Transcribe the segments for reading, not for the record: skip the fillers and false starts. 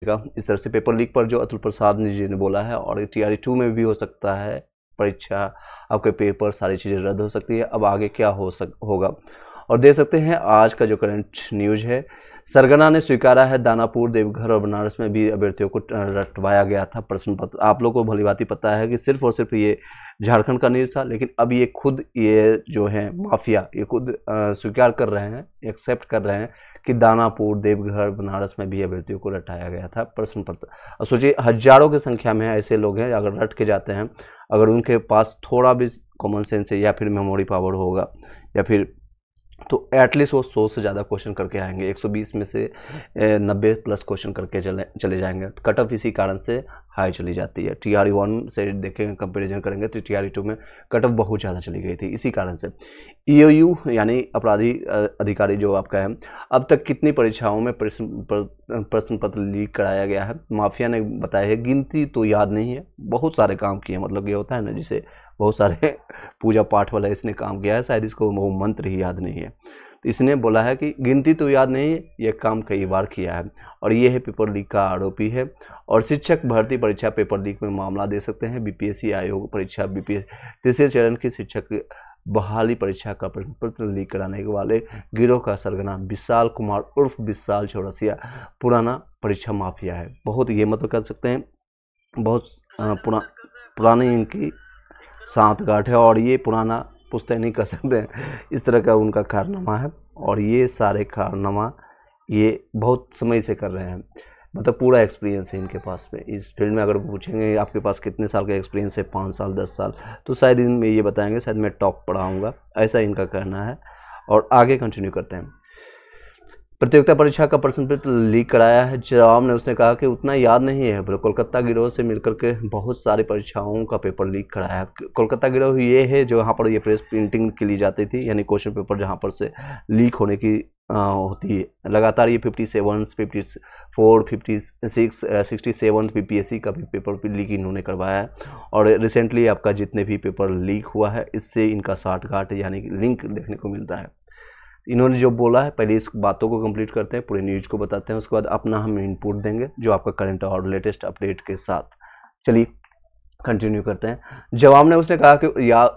इस तरह से पेपर लीक पर जो अतुल प्रसाद जी ने बोला है, और टीआरई 2 में भी हो सकता है परीक्षा, आपके पेपर सारी चीज़ें रद्द हो सकती है। अब आगे क्या होगा। और देख सकते हैं आज का जो करंट न्यूज है, सरगना ने स्वीकारा है दानापुर, देवघर और बनारस में भी अभ्यर्थियों को रटवाया गया था प्रश्न पत्र। आप लोगों को भलीभांति पता है कि सिर्फ और सिर्फ ये झारखंड का न्यूज़ था, लेकिन अब ये खुद ये जो है माफिया ये खुद स्वीकार कर रहे हैं, एक्सेप्ट कर रहे हैं कि दानापुर, देवघर, बनारस में भी अभ्यर्थियों को रटाया गया था प्रश्न पत्र। अब सोचिए हजारों की संख्या में ऐसे लोग हैं, अगर रट के जाते हैं, अगर उनके पास थोड़ा भी कॉमन सेंस है या फिर मेमोरी पावर होगा या फिर, तो एटलीस्ट वो 100 से ज़्यादा क्वेश्चन करके आएंगे। 120 में से 90 प्लस क्वेश्चन करके चले जाएंगे। कट ऑफ इसी कारण से हाई चली जाती है। टीआरई 1 से देखेंगे, कंपैरिजन करेंगे तो टीआरई 2 में कट ऑफ बहुत ज़्यादा चली गई थी इसी कारण से। ईओयू यानी अपराधी अधिकारी जो आपका है, अब तक कितनी परीक्षाओं में प्रश्न पत्र लीक कराया गया है, माफिया ने बताया है। गिनती तो याद नहीं है, बहुत सारे काम किए, मतलब ये होता है ना जिसे बहुत सारे पूजा पाठ वाला इसने काम किया है, शायद इसको वो मंत्र ही याद नहीं है। तो इसने बोला है कि गिनती तो याद नहीं है, ये काम कई बार किया है, और ये है पेपर लीक का आरोपी है। और शिक्षक भर्ती परीक्षा पेपर लीक में मामला दे सकते हैं। बीपीएससी आयोग परीक्षा बीपीएस तीसरे चरण की शिक्षक बहाली परीक्षा का प्रश्न पत्र लीक कराने वाले गिरोह का सरगना विशाल कुमार उर्फ विशाल चौरसिया पुराना परीक्षा माफिया है। बहुत ये मतलब कर सकते हैं बहुत पुरानी इनकी सांठगांठ है, और ये पुराना पुश्तैनी नहीं कर सकते हैं, इस तरह का उनका कारनामा है। और ये सारे कारनामा ये बहुत समय से कर रहे हैं, मतलब पूरा एक्सपीरियंस है इनके पास में इस फील्ड में। अगर पूछेंगे आपके पास कितने साल का एक्सपीरियंस है, 5 साल 10 साल, तो शायद इनमें ये बताएंगे शायद मैं टॉप पढ़ाऊँगा, ऐसा इनका कहना है। और आगे कंटिन्यू करते हैं। प्रतियोगिता परीक्षा का प्रश्न पत्र लीक कराया है, जवाब ने उसने कहा कि उतना याद नहीं है, कोलकाता गिरोह से मिलकर के बहुत सारी परीक्षाओं का पेपर लीक कराया है। कोलकाता गिरोह ये है जो यहाँ पर ये प्रेस प्रिंटिंग के लिए जाती थी, यानी क्वेश्चन पेपर जहाँ पर से लीक होने की होती है। लगातार ये 57, 54, 56, 67 बीपीएससी का भी पेपर लीक इन्होंने करवाया है। और रिसेंटली आपका जितने भी पेपर लीक हुआ है, इससे इनका साठगांठ यानी लिंक देखने को मिलता है। इन्होंने जो बोला है, पहले इस बातों को कंप्लीट करते हैं, पूरे न्यूज को बताते हैं, उसके बाद अपना हम इनपुट देंगे जो आपका करंट और लेटेस्ट अपडेट के साथ। चलिए कंटिन्यू करते हैं। जवाब ने उसने कहा कि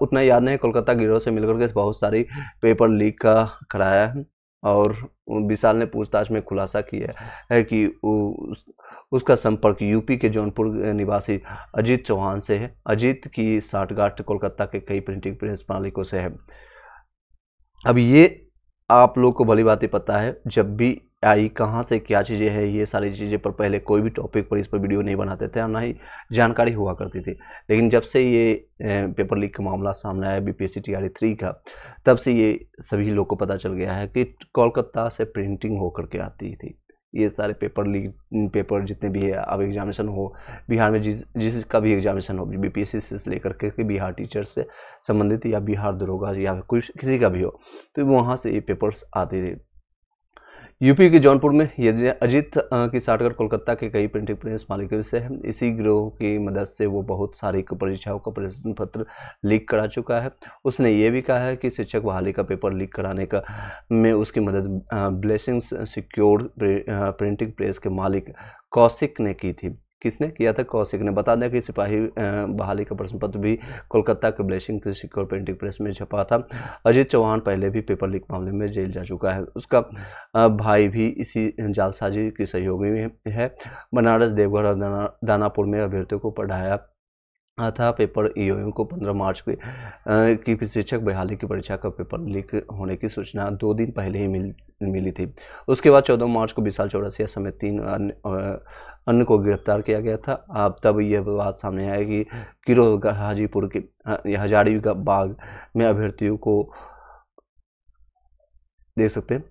उतना याद नहीं, कोलकाता गिरोह से मिलकर के बहुत सारी पेपर लीक का कराया है। और विशाल ने पूछताछ में खुलासा किया है कि उसका संपर्क यूपी के जौनपुर निवासी अजीत चौहान से है। अजीत की साठगांठ कोलकाता के कई प्रिंटिंग प्रेस मालिकों से है। अब ये आप लोग को भली बात ही पता है, जब भी आई कहाँ से क्या चीज़ें हैं, ये सारी चीज़ें पर पहले कोई भी टॉपिक पर इस पर वीडियो नहीं बनाते थे और ना ही जानकारी हुआ करती थी। लेकिन जब से ये पेपर लीक का मामला सामने आया बीपीएससी टीआरई 3 का, तब से ये सभी लोग को पता चल गया है कि कोलकाता से प्रिंटिंग होकर के आती थी ये सारे पेपर लीक। पेपर जितने भी है, अब एग्जामिनेशन हो बिहार में, जिसका भी एग्जामिनेशन हो, बीपीएससी से लेकर के बिहार टीचर से संबंधित या बिहार दरोगा या कोई किसी का भी हो, तो वहाँ से ये पेपर्स आते थे। यूपी के जौनपुर में ये अजीत की साठगांठ कोलकाता के कई प्रिंटिंग प्रेस मालिकों से है। इसी गिरोह की मदद से वो बहुत सारी परीक्षाओं का प्रश्न पत्र लीक करा चुका है। उसने ये भी कहा है कि शिक्षक बहाली का पेपर लीक कराने का में उसकी मदद ब्लेसिंग्स सिक्योर्ड प्रिंटिंग प्रेस के मालिक कौशिक ने की थी। किसने किया था? कौशिक ने। बता दें कि सिपाही बहाली का प्रश्न पत्र भी कोलकाता के ब्लेसिंग सिक्योर प्रिंटिंग प्रेस में छपा था। अजीत चौहान पहले भी पेपर लीक मामले में जेल जा चुका है। उसका भाई भी इसी जालसाजी की सहयोगी में है। बनारस, देवघर और दानापुर में अभ्यर्थियों को पढ़ाया था। पेपर ईओयू को 15 मार्च की शिक्षक बहाली की परीक्षा का पेपर लीक होने की सूचना 2 दिन पहले ही मिली थी। उसके बाद 14 मार्च को विशाल चौरसिया समेत 3 अन्य को गिरफ्तार किया गया था। अब तब यह बात सामने आई कि गिरोह हाजीपुर के हजारीबाग में अभ्यर्थियों को देख सकते हैं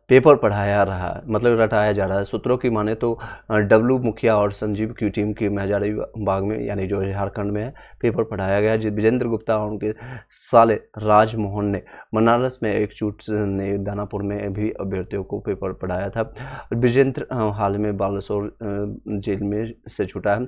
पेपर पढ़ाया रहा है, मतलब रटाया जा रहा है। सूत्रों की माने तो डब्लू मुखिया और संजीव की टीम की हजारीबाग में, यानी जो झारखंड में है, पेपर पढ़ाया गया। विजेंद्र गुप्ता और उनके साले राजमोहन ने बनारस में एकजुट ने दानापुर में भी अभ्यर्थियों को पेपर पढ़ाया था। विजेंद्र हाल में बालासोर जेल में से छूटा है,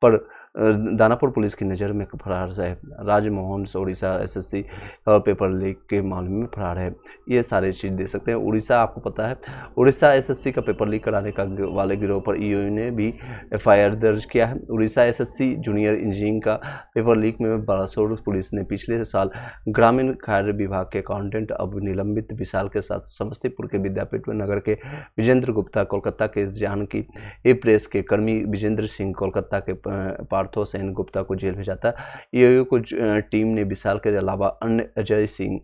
पर दानापुर पुलिस की नज़र में फरार है। राजमोहन उड़ीसा एसएससी और पेपर लीक के मामले में फरार है। ये सारे चीज़ देख सकते हैं। उड़ीसा, आपको पता है उड़ीसा एसएससी का पेपर लीक कराने का वाले गिरोह पर ईओयू ने भी एफआईआर दर्ज किया है। उड़ीसा एसएससी जूनियर इंजीनियरिंग का पेपर लीक में बालासोर पुलिस ने पिछले साल ग्रामीण कार्य विभाग के अकाउंटेंट अब निलंबित विशाल के साथ समस्तीपुर के विद्यापीठ नगर के विजेंद्र गुप्ता, कोलकाता के जानकी ए प्रेस के कर्मी विजेंद्र सिंह, कोलकाता के पार्थो सेन गुप्ता को जेल भेजा था। ईओयू को टीम ने विशाल के अलावा अन्य अजय सिंह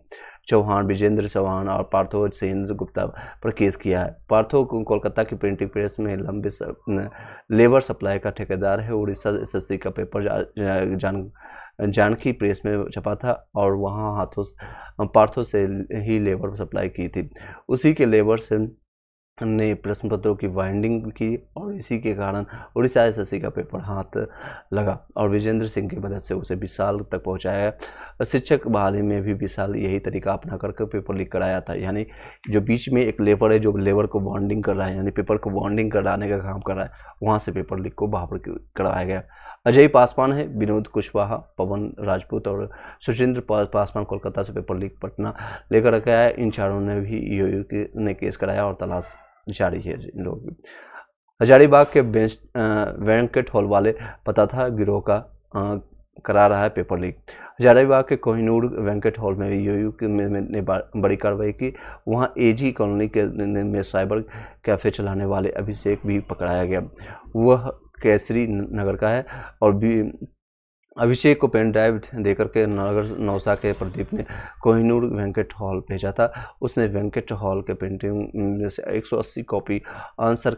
चौहान, विजेंद्र चौहान और पार्थो सेन गुप्ता पर केस किया है। पार्थो कोलकाता की प्रिंटिंग प्रेस में लंबे लेबर सप्लाई का ठेकेदार है। उड़ीसा एसएससी का पेपर जानकी प्रेस में छपा था और वहाँ हाथों पार्थो से ही लेबर सप्लाई की थी। उसी के लेबर से ने प्रश्न पत्रों की बाइंडिंग की और इसी के कारण उड़ीसा एसएससी का पेपर हाथ लगा और विजेंद्र सिंह की मदद से उसे विशाल तक पहुंचाया। शिक्षक बहाली में भी विशाल यही तरीका अपना करके पेपर लीक कराया था। यानी जो बीच में एक लेबर है जो लेबर को बॉन्डिंग कर रहा है, यानी पेपर को बॉन्डिंग कराने का काम कर रहा है, वहाँ से पेपर लीक को बाहर करवाया गया। अजय पासवान है, विनोद कुशवाहा, पवन राजपूत और सुचिंद्र पासवान कोलकाता से पेपर लीक पटना लेकर रखा है। इन चारों ने भी ईओयू ने केस कराया और तलाश जारी है इन लोगों की। हजारीबाग के वेंकट हॉल वाले पता था गिरोह का करा रहा है पेपर लीक। हजारीबाग के कोहिनूर वेंकट हॉल में ईओयू ने बड़ी कार्रवाई की। वहां एजी कॉलोनी के में साइबर कैफे चलाने वाले अभिषेक भी पकड़ाया गया। वह केसरी नगर का है और भी अभिषेक को पेन ड्राइव देकर के नगर नौसा के प्रदीप ने कोहिनूर वेंकट हॉल भेजा था। उसने वेंकट हॉल के प्रिंटिंग में से 180 कॉपी आंसर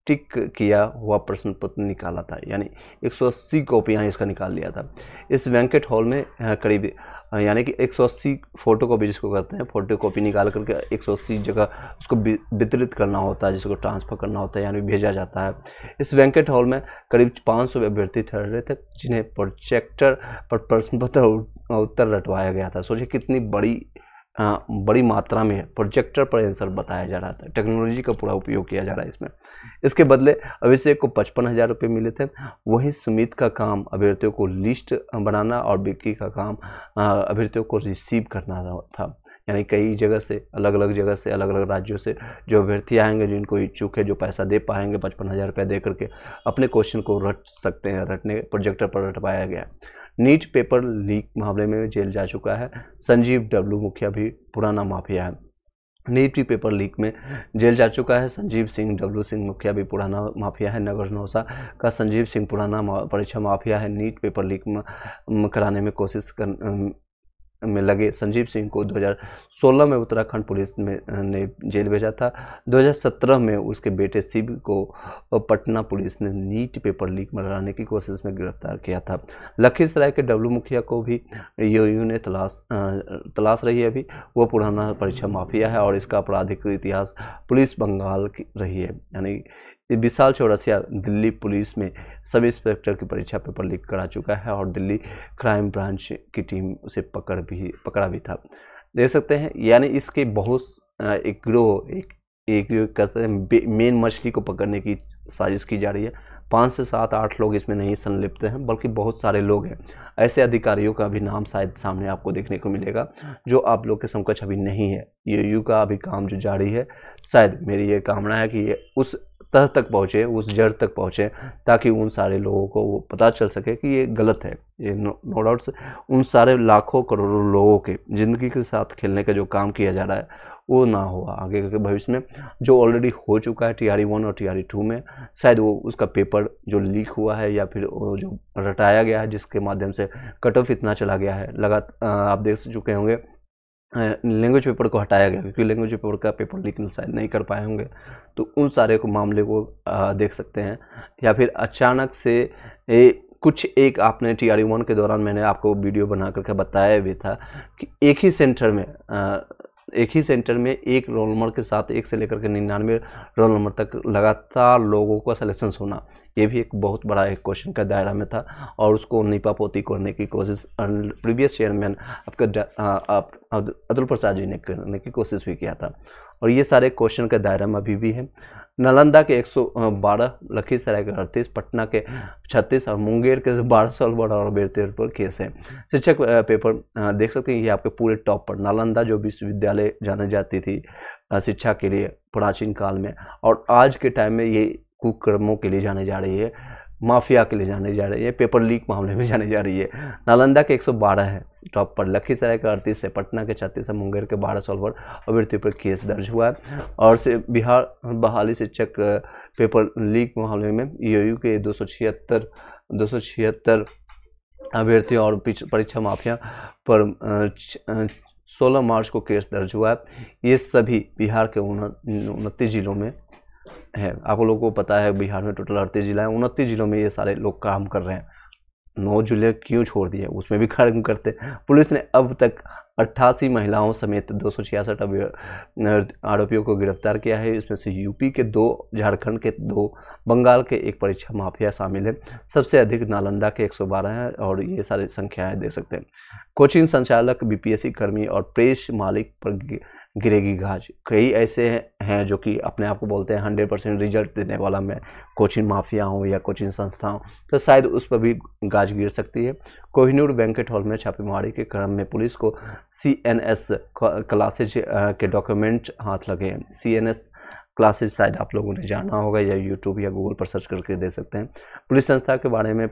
टिक किया हुआ प्रश्न पत्र निकाला था, यानी 180 कॉपियाँ इसका निकाल लिया था। इस वेंकट हॉल में करीब यानी कि 180 फोटो कॉपी जिसको कहते हैं, फोटो कॉपी निकाल करके 180 जगह उसको वितरित करना होता है, जिसको ट्रांसफ़र करना होता है, यानी भेजा जाता है। इस वेंकट हॉल में करीब 500 अभ्यर्थी ठहर रहे थे जिन्हें प्रोजेक्टर पर प्रश्न पत्र उत्तर रटवाया गया था। सोचिए कितनी बड़ी मात्रा में प्रोजेक्टर पर आंसर बताया जा रहा था। टेक्नोलॉजी का पूरा उपयोग किया जा रहा है इसमें। इसके बदले अभिषेक को 55,000 रुपये मिले थे। वहीं सुमित का काम अभ्यर्थियों को लिस्ट बनाना और विक्की का काम अभ्यर्थियों को रिसीव करना था। यानी कई जगह से अलग अलग राज्यों से जो अभ्यर्थी आएंगे, जिनको इच्छुक है, जो पैसा दे पाएंगे 55,000 रुपये दे करके अपने क्वेश्चन को रट सकते हैं। रटने प्रोजेक्टर पर रटवाया गया। नीट पेपर लीक मामले में जेल जा चुका है संजीव डब्लू मुखिया भी पुराना माफिया है। नीट पेपर लीक में जेल जा चुका है संजीव सिंह डब्लू सिंह मुखिया भी पुराना माफिया है। नगर नौसा का संजीव सिंह पुराना परीक्षा माफिया है। नीट पेपर लीक कराने में कोशिश में लगे संजीव सिंह को 2016 में उत्तराखंड पुलिस ने जेल भेजा था। 2017 में उसके बेटे शिव को पटना पुलिस ने नीट पेपर लीक कराने की कोशिश में गिरफ्तार किया था। लखीसराय के डब्लू मुखिया को भी ईओयू ने तलाश रही है। अभी वो पुराना परीक्षा माफिया है और इसका आपराधिक इतिहास पुलिस बंगाल की रही है। यानी विशाल चौरसिया दिल्ली पुलिस में सब इंस्पेक्टर की परीक्षा पेपर लीक करा चुका है और दिल्ली क्राइम ब्रांच की टीम उसे पकड़ा भी था। देख सकते हैं, यानी इसके बहुत एक गिरोह एक कहते हैं मेन मछली को पकड़ने की साजिश की जा रही है। 5 से 7-8 लोग इसमें नहीं संलिप्त हैं, बल्कि बहुत सारे लोग हैं। ऐसे अधिकारियों का भी नाम शायद सामने आपको देखने को मिलेगा जो आप लोग के समकक्ष अभी नहीं है। ईओयू का अभी काम जो जारी है, शायद मेरी ये कामना है कि ये उस तह तक पहुँचे, उस जड़ तक पहुँचे, ताकि उन सारे लोगों को वो पता चल सके कि ये गलत है। ये नो डाउट उन सारे लाखों करोड़ों लोगों के ज़िंदगी के साथ खेलने का जो काम किया जा रहा है वो ना हो आगे के भविष्य में। जो ऑलरेडी हो चुका है TRE 1 और TRE 2 में, शायद वो उसका पेपर जो लीक हुआ है या फिर वो जो रटाया गया है, जिसके माध्यम से कट ऑफ इतना चला गया है, आप देख चुके होंगे लैंग्वेज पेपर को हटाया गया क्योंकि लैंग्वेज पेपर का पेपर लीक शायद नहीं कर पाए होंगे। तो उन सारे को मामले को देख सकते हैं। या फिर अचानक से कुछ एक आपने TRE 1 के दौरान मैंने आपको वीडियो बना करके बताया भी था कि एक ही सेंटर में एक रोल नंबर के साथ 1 से लेकर के 99 रोल नंबर तक लगातार लोगों का सिलेक्शन होना, ये भी एक बहुत बड़ा एक क्वेश्चन का दायरा में था और उसको नीपापोती करने की कोशिश प्रीवियस चेयरमैन अतुल प्रसाद जी ने करने की कोशिश भी किया था। और ये सारे क्वेश्चन का दायरा में अभी भी है। नालंदा के 112, लखीसराय के 38, पटना के 36 और मुंगेर के 12 साल बड़ा और अभ्यर्थियों पर केस है। शिक्षक पेपर देख सकते हैं, ये आपके पूरे टॉप पर। नालंदा जो विश्वविद्यालय जानी जाती थी शिक्षा के लिए प्राचीन काल में, और आज के टाइम में ये कुकर्मों के लिए जाने जा रही है, माफिया के लिए जाने जा रही है, पेपर लीक मामले में जाने जा रही है। नालंदा के 112 है टॉप पर, लखीसराय का 38 है, पटना के 36 है, मुंगेर के 12 साल पर अभ्यर्थियों पर केस दर्ज हुआ है। और से बिहार बहाली शिक्षक पेपर लीक मामले में ईओयू के 276 अभ्यर्थियों और परीक्षा माफिया पर 16 मार्च को केस दर्ज हुआ है। ये सभी बिहार के 29 जिलों में है। आप लोगों को पता है बिहार में टोटल 38 जिला है, 29 जिलों में ये सारे लोग काम कर रहे हैं। 9 जिले क्यों छोड़ दिए, उसमें भी काम करते। पुलिस ने अब तक 88 महिलाओं समेत 266 आरोपियों को गिरफ्तार किया है। इसमें से यूपी के 2, झारखंड के 2, बंगाल के 1 परीक्षा माफिया शामिल है। सबसे अधिक नालंदा के 112 है और ये सारी संख्याएं देख सकते हैं। कोचिंग संचालक, बीपीएससी कर्मी और प्रेस मालिक पर गिरेगी गाज। कई ऐसे हैं जो कि अपने आप को बोलते हैं 100% रिजल्ट देने वाला मैं कोचिंग माफिया हूँ या कोचिंग संस्था हूँ, तो शायद उस पर भी गाज गिर सकती है। कोहिनूर बैंकेट हॉल में छापेमारी के क्रम में पुलिस को CNS क्लासेज के डॉक्यूमेंट हाथ लगे हैं। CNS क्लासेज शायद आप लोगों ने जाना होगा या यूट्यूब या गूगल पर सर्च करके दे सकते हैं। पुलिस संस्था के बारे में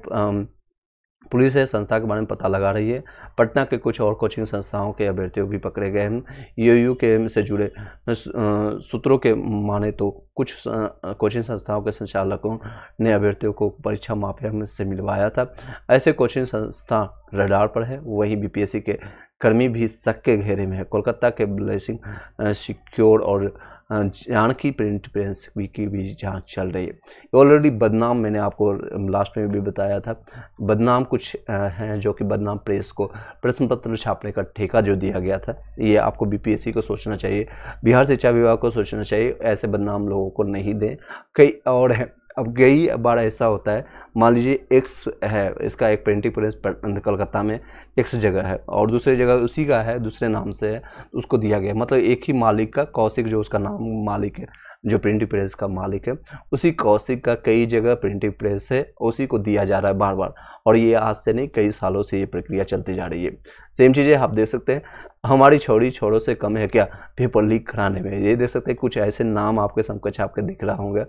संस्था के बारे में पता लगा रही है। पटना के कुछ और कोचिंग संस्थाओं के अभ्यर्थियों भी पकड़े गए हैं। यूयू के से जुड़े सूत्रों के माने तो कुछ कोचिंग संस्थाओं के संचालकों ने अभ्यर्थियों को परीक्षा माफिया में से मिलवाया था। ऐसे कोचिंग संस्था रडार पर है। वहीं बीपीएससी के कर्मी भी शक के घेरे में है। कोलकाता के ब्लेसिंग सिक्योर और जानकी प्रिंट प्रेस की भी जांच चल रही है। ऑलरेडी बदनाम, मैंने आपको लास्ट में भी बताया था, बदनाम कुछ हैं जो कि बदनाम प्रेस को प्रश्न पत्र छापने का ठेका जो दिया गया था, ये आपको बीपीएससी को सोचना चाहिए, बिहार शिक्षा विभाग को सोचना चाहिए, ऐसे बदनाम लोगों को नहीं दें। कई और हैं। अब कई बार ऐसा होता है, मान लीजिए एक्स है, इसका एक प्रिंटिंग प्रेस कलकत्ता में एक्स जगह है और दूसरी जगह उसी का है, दूसरे नाम से है, उसको दिया गया, मतलब एक ही मालिक का, कौशिक जो उसका नाम मालिक है, जो प्रिंटिंग प्रेस का मालिक है, उसी कौशिक का कई जगह प्रिंटिंग प्रेस है, उसी को दिया जा रहा है बार बार। और ये आज से नहीं, कई सालों से ये प्रक्रिया चलती जा रही है। सेम चीज़ें आप देख सकते हैं। हमारी छोड़ी छोरों से कम है क्या पेपर लीक कराने में, ये देख सकते हैं। कुछ ऐसे नाम आपके समकक्ष आपके दिख रहा होंगे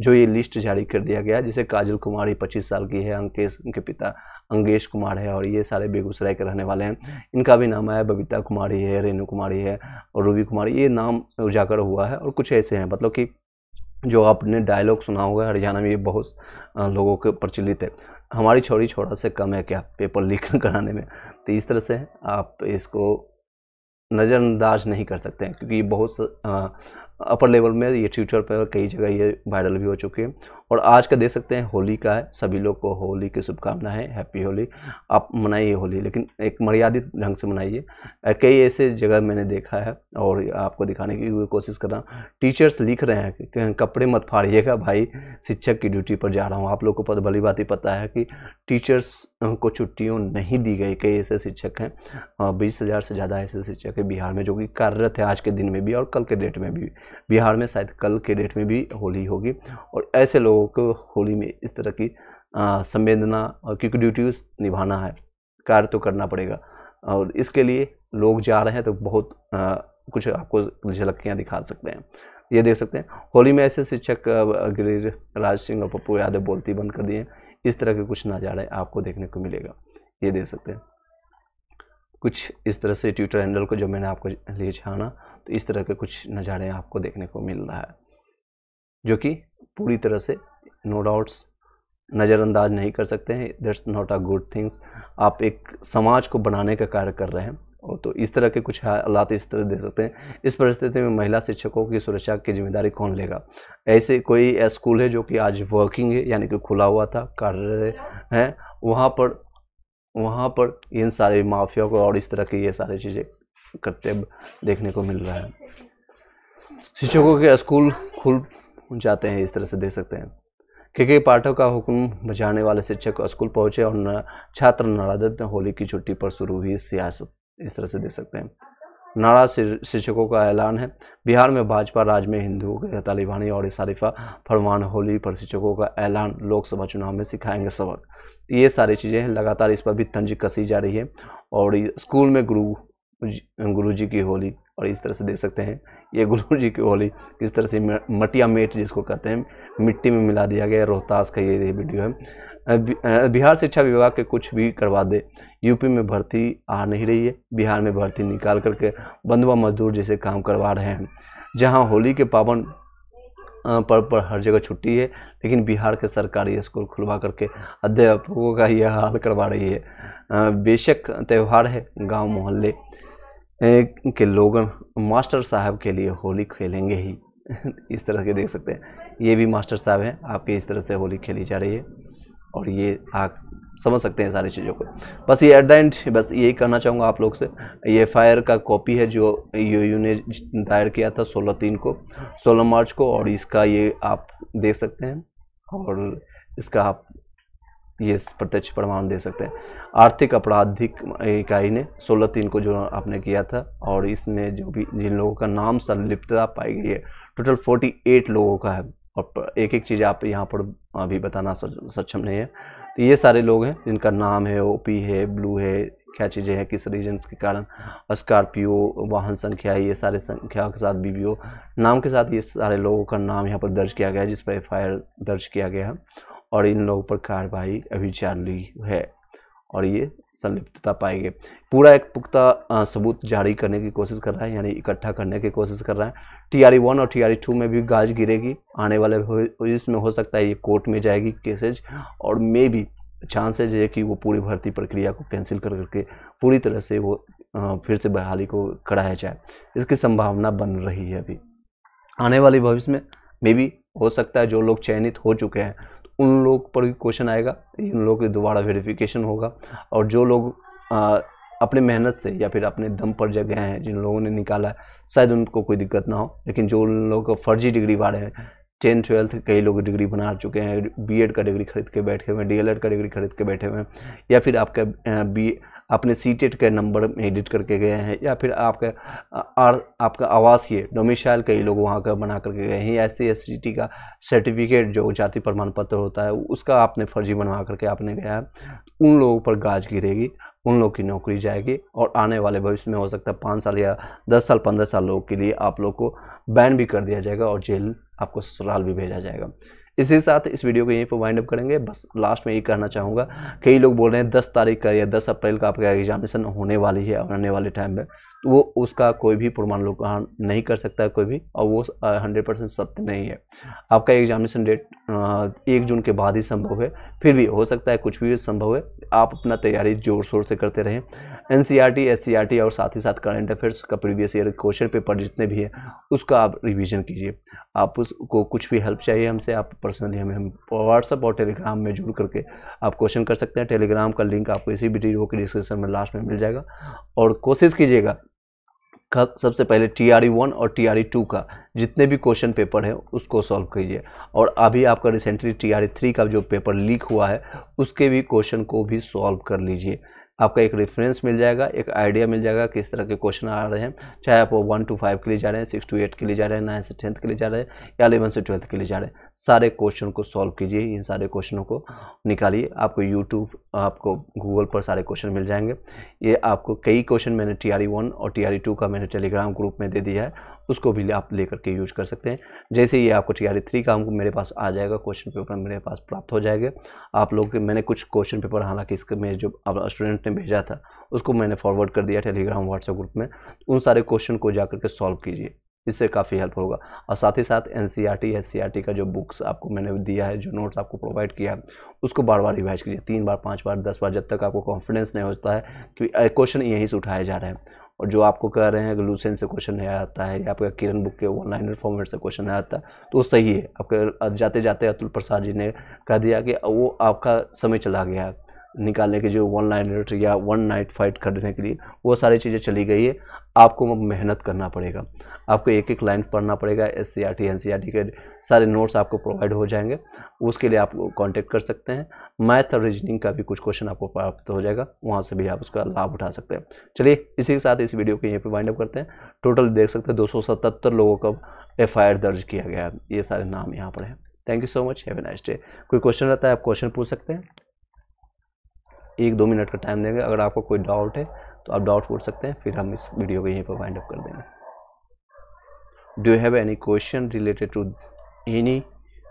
जो ये लिस्ट जारी कर दिया गया, जैसे काजल कुमारी 25 साल की है, अंकेश, उनके पिता अंगेश कुमार है और ये सारे बेगूसराय के रहने वाले हैं। इनका भी नाम है, बबीता कुमारी है, रेणु कुमारी है और रूबी कुमारी, ये नाम उजागर हुआ है। और कुछ ऐसे हैं, मतलब कि जो आपने डायलॉग सुना होगा हरियाणा में, ये बहुत लोगों के प्रचलित है, हमारी छोड़ी छोरा से कम है क्या पेपर लीक कराने में। तो इस तरह से आप इसको नज़रअंदाज नहीं कर सकते हैं, क्योंकि ये बहुत अपर लेवल में ये ट्विटर पर कई जगह ये वायरल भी हो चुके हैं। और आज का देख सकते हैं, होली का है, सभी लोग को होली की शुभकामनाएं, हैप्पी होली। आप मनाइए होली, लेकिन एक मर्यादित ढंग से मनाइए। कई ऐसे जगह मैंने देखा है और आपको दिखाने की कोशिश कर रहा हूँ, टीचर्स लिख रहे हैं कि कपड़े मत फाड़िएगा भाई, शिक्षक की ड्यूटी पर जा रहा हूँ। आप लोग को भली बात ही पता है कि टीचर्स को छुट्टियों नहीं दी गई। कई ऐसे शिक्षक हैं, 20,000 से ज़्यादा ऐसे शिक्षक हैं बिहार में जो कि कार्यरत है आज के दिन में भी और कल के डेट में भी। बिहार में शायद कल के डेट में भी होली होगी और ऐसे लोगों को होली में इस तरह की संवेदना और क्योंकि ड्यूटीज निभाना है, कार्य तो करना पड़ेगा और इसके लिए लोग जा रहे हैं, तो बहुत कुछ आपको झलकियाँ दिखा सकते हैं। ये देख सकते हैं, होली में ऐसे शिक्षक गिरिराज सिंह और पप्पू यादव बोलती बंद कर दिए। इस तरह के कुछ नज़ारे आपको देखने को मिलेगा, ये देख सकते हैं। कुछ इस तरह से ट्विटर हैंडल को जो मैंने आपको लिए छाना, तो इस तरह के कुछ नज़ारे आपको देखने को मिल रहा है, जो कि पूरी तरह से नो डाउट्स नज़रअंदाज नहीं कर सकते हैं। That's not a good things. आप एक समाज को बनाने का कार्य कर रहे हैं, और तो इस तरह के कुछ हालात इस तरह दे सकते हैं। इस परिस्थिति में महिला शिक्षकों की सुरक्षा की जिम्मेदारी कौन लेगा? ऐसे कोई स्कूल है जो कि आज वर्किंग है, यानी कि खुला हुआ था, कार्य है, वहाँ पर इन सारे माफिया को और इस तरह की ये सारी चीज़ें करते देखने को मिल रहा है। शिक्षकों के स्कूल खुल जाते हैं, इस तरह से देख सकते हैं। के पाठक का हुक्म बजाने वाले शिक्षक स्कूल पहुंचे और छात्र नराधत, होली की छुट्टी पर शुरू हुई सियासत, इस तरह से देख सकते हैं। नाराज शिक्षकों का ऐलान है। बिहार में भाजपा राज में हिंदुओं के तालिबानी और शरीफा फरमान, होली पर शिक्षकों का ऐलान, लोकसभा चुनाव में सिखाएंगे सबक। ये सारी चीज़ें हैं, लगातार इस पर भी तंज कसी जा रही है। और स्कूल में गुरु जी की होली, और इस तरह से देख सकते हैं ये गुरु जी की होली किस तरह से मटिया मेट जिसको कहते हैं मिट्टी में मिला दिया गया। रोहतास का ये वीडियो है। बिहार शिक्षा विभाग के कुछ भी करवा दे, यूपी में भर्ती आ नहीं रही है, बिहार में भर्ती निकाल करके बंधुआ मजदूर जैसे काम करवा रहे हैं। जहां होली के पावन पर्व पर हर जगह छुट्टी है, लेकिन बिहार के सरकारी स्कूल खुलवा करके अध्यापकों का यह हाल करवा रही है। बेशक त्यौहार है, गांव मोहल्ले के लोग मास्टर साहब के लिए होली खेलेंगे ही। इस तरह के देख सकते हैं, ये भी मास्टर साहब हैं, आपके इस तरह से होली खेली जा रही है। और ये आप समझ सकते हैं सारी चीज़ों को। बस ये एट द एंड बस यही कहना चाहूँगा आप लोग से। ये एफआईआर का कॉपी है जो यूयू ने दायर किया था 16 मार्च को, और इसका ये आप देख सकते हैं, और इसका आप ये प्रत्यक्ष प्रमाण दे सकते हैं। आर्थिक आपराधिक इकाई ने 16/3 को जो आपने किया था, और इसमें जो भी जिन लोगों का नाम संलिप्तता पाई गई है, टोटल 48 लोगों का है, और एक एक चीज़ आप यहाँ पर अभी बताना सक्षम नहीं है। तो ये सारे लोग हैं जिनका नाम है, ओपी है, ब्लू है, क्या चीज़ें हैं, किस रीजन के कारण, स्कॉर्पियो वाहन संख्या है, ये सारे संख्या के साथ बीबीओ नाम के साथ ये सारे लोगों का नाम यहाँ पर दर्ज किया गया है, जिस पर एफआईआर दर्ज किया गया है, और इन लोगों पर कार्रवाई अभी चालू है, और ये संलिप्तता पाई गई। पूरा एक पुख्ता सबूत जारी करने की कोशिश कर रहा है, यानी इकट्ठा करने की कोशिश कर रहा है। TRE 1 और TRE 2 में भी गाज गिरेगी आने वाले इसमें, हो सकता है ये कोर्ट में जाएगी केसेज, और मे भी चांसेज है कि वो पूरी भर्ती प्रक्रिया को कैंसिल कर करके पूरी तरह से वो फिर से बहाली को कराया जाए, इसकी संभावना बन रही है। अभी आने वाले भविष्य में मे भी हो सकता है जो लोग चयनित हो चुके हैं उन लोग पर भी क्वेश्चन आएगा, इन लोगों की दोबारा वेरिफिकेशन होगा, और जो लोग अपने मेहनत से या फिर अपने दम पर जग गए हैं, जिन लोगों ने निकाला है, शायद उनको कोई दिक्कत ना हो। लेकिन जो लोगों को फर्जी डिग्री वाले हैं, 10th 12th कई लोग डिग्री बना चुके हैं, BEd का डिग्री खरीद के बैठे हुए हैं, DLED का डिग्री खरीद के बैठे हुए हैं, या फिर आपका अपने CTET के नंबर एडिट करके गए हैं, या फिर आपका आवासीय डोमिसाइल कई लोग वहाँ का बना करके गए हैं, SC ST का सर्टिफिकेट जो जाति प्रमाण पत्र होता है उसका आपने फर्जी बनवा करके आपने गया है, उन लोगों पर गाज गिरेगी, उन लोग की नौकरी जाएगी, और आने वाले भविष्य में हो सकता है 5 साल या 10 साल 15 साल लोगों के लिए आप लोग को बैन भी कर दिया जाएगा, और जेल आपको ससुराल भी भेजा जाएगा। इसी के साथ इस वीडियो को यहीं पर वाइंड अप करेंगे। बस लास्ट में ये कहना चाहूँगा, कई लोग बोल रहे हैं 10 तारीख का या 10 अप्रैल का आपका एग्जामिनेशन होने वाली है आने वाले टाइम में, तो वो उसका कोई भी प्रमाण लोग नहीं कर सकता है कोई भी, और वो 100% सत्य नहीं है। आपका एग्जामिनेशन डेट 1 जून के बाद ही संभव है, फिर भी हो सकता है कुछ भी संभव है। आप अपना तैयारी जोर शोर से करते रहें। NCERT SCERT और साथ ही साथ करंट अफेयर्स का प्रीवियस ईयर क्वेश्चन पेपर जितने भी है उसका आप रिवीजन कीजिए। आप उसको कुछ भी हेल्प चाहिए हमसे, आप पर्सनली हमें व्हाट्सएप और टेलीग्राम में जुड़ करके आप क्वेश्चन कर सकते हैं। टेलीग्राम का लिंक आपको इसी वीडियो के डिस्क्रिप्शन में लास्ट में मिल जाएगा। और कोशिश कीजिएगा सबसे पहले TRE 1 और TRE 2 का जितने भी क्वेश्चन पेपर है उसको सॉल्व कीजिए, और अभी आपका रिसेंटली TRE 3 का जो पेपर लीक हुआ है उसके भी क्वेश्चन को भी सॉल्व कर लीजिए। आपका एक रेफरेंस मिल जाएगा, एक आइडिया मिल जाएगा किस तरह के क्वेश्चन आ रहे हैं, चाहे आप 1 to 5 के लिए जा रहे हैं, 6 to 8 के लिए जा रहे हैं, 9 से 10th के लिए जा रहे हैं, या 11 से 12th के लिए जा रहे हैं। सारे क्वेश्चन को सॉल्व कीजिए, इन सारे क्वेश्चनों को निकालिए। आपको यूट्यूब, आपको गूगल पर सारे क्वेश्चन मिल जाएंगे। ये आपको कई क्वेश्चन मैंने TRE 1 और TRE 2 का मैंने टेलीग्राम ग्रुप में दे दिया है, उसको भी आप लेकर के यूज कर सकते हैं। जैसे ही आपको TRE 3 का हमको मेरे पास आ जाएगा, क्वेश्चन पेपर मेरे पास प्राप्त हो जाएगा। आप लोग के मैंने कुछ क्वेश्चन पेपर, हालांकि इसके में जो स्टूडेंट ने भेजा था उसको मैंने फॉरवर्ड कर दिया टेलीग्राम व्हाट्सएप ग्रुप में, उन सारे क्वेश्चन को जाकर के सॉल्व कीजिए, इससे काफ़ी हेल्प होगा। और साथ ही साथ NCERT SCERT का जो बुक्स आपको मैंने दिया है, जो नोट्स आपको प्रोवाइड किया है, उसको बार बार रिवाइज कीजिए, 3 बार 5 बार 10 बार, जब तक आपको कॉन्फिडेंस नहीं होता है कि क्वेश्चन यहीं से उठाए जा रहे हैं। और जो आपको कह रहे हैं कि लूसेंट से क्वेश्चन नहीं आता है, या आपका किरण बुक के 1-लाइनर फॉर्मेट से क्वेश्चन नहीं आता है, तो वो सही है। आपके जाते जाते अतुल प्रसाद जी ने कह दिया कि वो आपका समय चला गया है निकालने के, जो 1-लाइनर या 1 नाइट फाइट करने के लिए वो सारी चीज़ें चली गई है। आपको मेहनत करना पड़ेगा, आपको एक एक लाइन पढ़ना पड़ेगा। SCERT NCERT के सारे नोट्स आपको प्रोवाइड हो जाएंगे, उसके लिए आप कांटेक्ट कर सकते हैं। मैथ और रीजनिंग का भी कुछ क्वेश्चन आपको प्राप्त हो जाएगा, वहाँ से भी आप उसका लाभ उठा सकते हैं। चलिए इसी के साथ इस वीडियो को यहीं पर वाइंड अप करते हैं। टोटल देख सकते हैं 277 लोगों का FIR दर्ज किया गया है, ये सारे नाम यहाँ पर हैं। Thank you so much, have a nice day. कोई क्वेश्चन रहता है आप क्वेश्चन पूछ सकते हैं, 1-2 मिनट का टाइम देंगे। अगर आपको कोई डाउट है तो आप डाउट पूछ सकते हैं, फिर हम इस वीडियो को यहीं पर वाइंड अप कर देंगे। Do you have any question related to any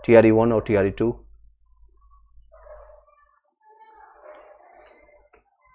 TRE 1 और TRE 2?